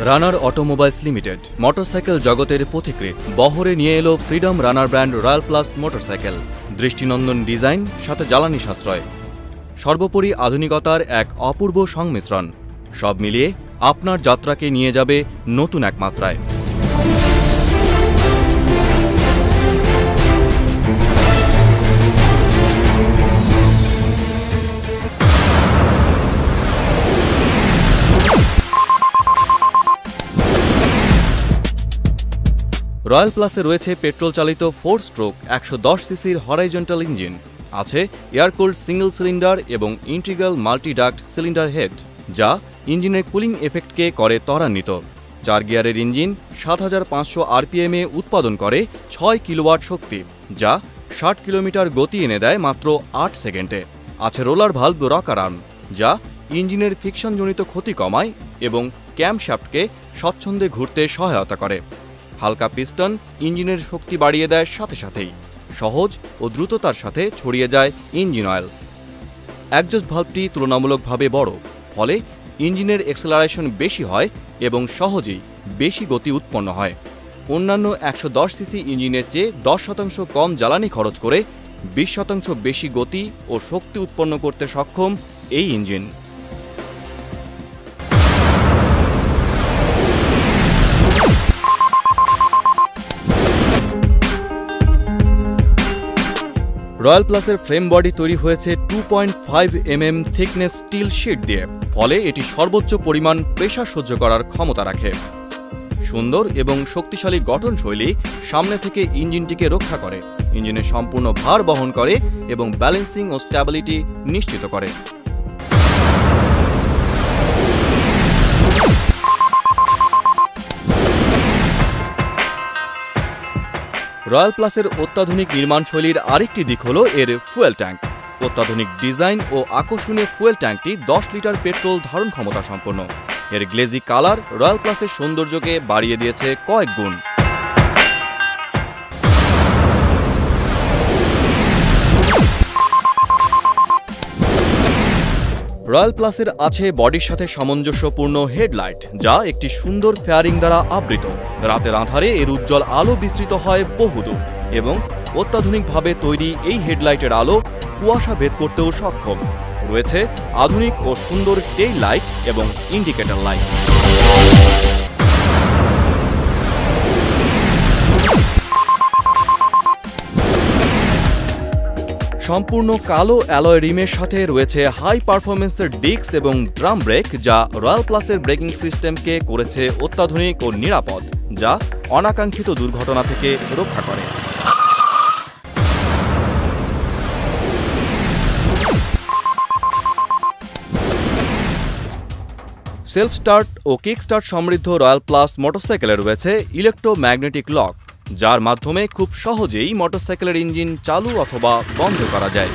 রানার automobiles limited motorcycle জগতের পথিকৃৎ বহরে নিয়ে এলো ফ্রিডম রানার ব্র্যান্ড রয়্যাল প্লাস মোটরসাইকেল। দৃষ্টিনন্দন ডিজাইন, সাথে জ্বালানি সাশ্রয়, সর্বোপরি আধুনিকতার এক অপূর্ব সংমিশ্রণ। সব মিলিয়ে আপনার যাত্রাকে নিয়ে যাবে নতুন এক মাত্রায়। রয়্যাল প্লাসে রয়েছে পেট্রোল চালিত 4 স্ট্রোক 110 সিসির হরাইজন্টাল ইঞ্জিন, আছে এয়ারকুলড সিঙ্গল সিলিন্ডার এবং ইন্টিগ্রাল মাল্টি-ডাক্ট সিলিন্ডার হেড, যা ইঞ্জিনের কুলিং এফেক্টকে করে ত্বরান্বিত। 4 গিয়ারের ইঞ্জিন 7500 আরপিএমে উৎপাদন করে 6 কিলোওয়াট শক্তি, যা 60 কিলোমিটার গতি এনে দেয় মাত্র 8 সেকেন্ডে। আছে রোলার ভালভ রকার আর্ম, যা ইঞ্জিনের ফ্রিকশনজনিত ক্ষতি কমায় এবং ক্যামশ্যাফটকে স্বচ্ছন্দে ঘুরতে সহায়তা করে। হালকা পিস্টন ইঞ্জিনের শক্তি বাড়িয়ে দেয় সাথে সাথেই। সহজ ও দ্রুততার সাথে ছড়িয়ে যায় ইঞ্জিন অয়েল। একজস্ট ভালভটি তুলনামূলকভাবে বড়, ফলে ইঞ্জিনের এক্সেলারেশন বেশি হয় এবং সহজেই বেশি গতি উৎপন্ন হয়। অন্যান্য 110 সিসি ইঞ্জিনের চেয়ে 10% কম জ্বালানি খরচ করে 20% বেশি গতি ও শক্তি উৎপন্ন করতে সক্ষম এই ইঞ্জিন। রয়্যাল প্লাসের ফ্রেম বডি তৈরি হয়েছে 2.5 mm থিকনেস স্টিল শিট দিয়ে, ফলে এটি সর্বোচ্চ পরিমাণ প্রেসার সহ্য করার ক্ষমতা রাখে। সুন্দর এবং শক্তিশালী গঠনশৈলী সামনে থেকে ইঞ্জিনটিকে রক্ষা করে, ইঞ্জিনের সম্পূর্ণ ভার বহন করে এবং ব্যালেন্সিং ও স্ট্যাবিলিটি নিশ্চিত করে। রয়্যাল প্লাসের অত্যাধুনিক নির্মাণশৈলীর আরেকটি দিক হল এর ফুয়েল ট্যাঙ্ক। অত্যাধুনিক ডিজাইন ও আকর্ষণীয় ফুয়েল ট্যাঙ্কটি 10 লিটার পেট্রোল ধারণ ক্ষমতা সম্পন্ন। এর গ্লেজি কালার রয়্যাল প্লাসের সৌন্দর্যকে বাড়িয়ে দিয়েছে কয়েক গুণ। রয়্যাল প্লাসের আছে বডির সাথে সামঞ্জস্যপূর্ণ হেডলাইট, যা একটি সুন্দর ফেয়ারিং দ্বারা আবৃত। রাতের আঁধারে এর উজ্জ্বল আলো বিস্তৃত হয় বহুদূর এবং অত্যাধুনিকভাবে তৈরি এই হেডলাইটের আলো কুয়াশা ভেদ করতেও সক্ষম। রয়েছে আধুনিক ও সুন্দর টেইল লাইট এবং ইন্ডিকেটর লাইট। সম্পূর্ণ কালো অ্যালয় রিমের সাথে রয়েছে হাই পারফরমেন্সের ডিস্ক এবং ড্রাম ব্রেক, যা রয়্যাল প্লাসের ব্রেকিং সিস্টেমকে করেছে অত্যাধুনিক ও নিরাপদ, যা অনাকাঙ্ক্ষিত দুর্ঘটনা থেকে রক্ষা করে। সেলফ স্টার্ট ও কিক স্টার্ট সমৃদ্ধ রয়্যাল প্লাস মোটরসাইকেলে রয়েছে ইলেকট্রোম্যাগনেটিক লক, যার মাধ্যমে খুব সহজেই মোটরসাইকেলের ইঞ্জিন চালু অথবা বন্ধ করা যায়।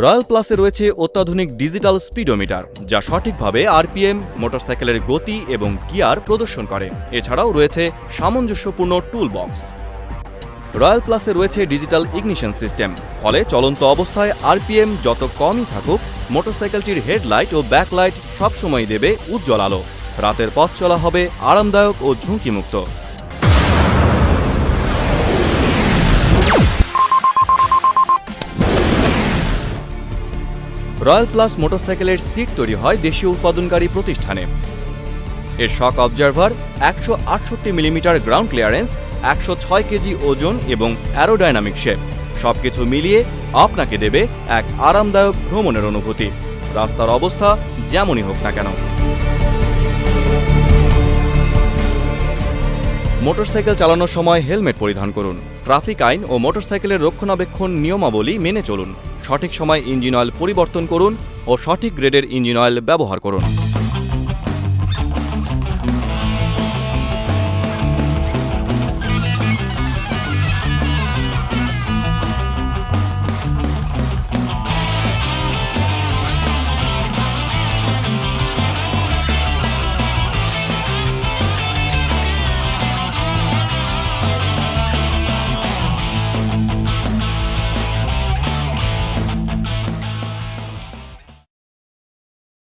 রয়্যাল প্লাসে রয়েছে অত্যাধুনিক ডিজিটাল স্পিডোমিটার, যা সঠিকভাবে আরপিএম, মোটরসাইকেলের গতি এবং গিয়ার প্রদর্শন করে। এছাড়াও রয়েছে সামঞ্জস্যপূর্ণ টুল বক্স। রয়্যাল প্লাসে রয়েছে ডিজিটাল ইগনিশন সিস্টেম, ফলে চলন্ত অবস্থায় আরপিএম যত কমই থাকুক, মোটরসাইকেলটির হেডলাইট ও ব্যাকলাইট সবসময় দেবে উজ্জ্বল আলো। রাতের পথ চলা হবে আরামদায়ক ও ঝুঁকিমুক্ত। রয়্যাল প্লাস মোটরসাইকেলের সিট তৈরি হয় দেশীয় উৎপাদনকারী প্রতিষ্ঠানে। এর shock observer 168 millimetre ground clearance, 106 KG ওজন এবং অ্যারোডাইনামিক শেপ সবকিছু মিলিয়ে আপনাকে দেবে এক আরামদায়ক ভ্রমণের অনুভূতি, রাস্তার অবস্থা যেমনই হোক না কেন। মোটরসাইকেল চালানোর সময় হেলমেট পরিধান করুন। ট্রাফিক আইন ও মোটরসাইকেলের রক্ষণাবেক্ষণ নিয়মাবলী মেনে চলুন। সঠিক সময় ইঞ্জিন অয়েল পরিবর্তন করুন ও সঠিক গ্রেডের ইঞ্জিন অয়েল ব্যবহার করুন।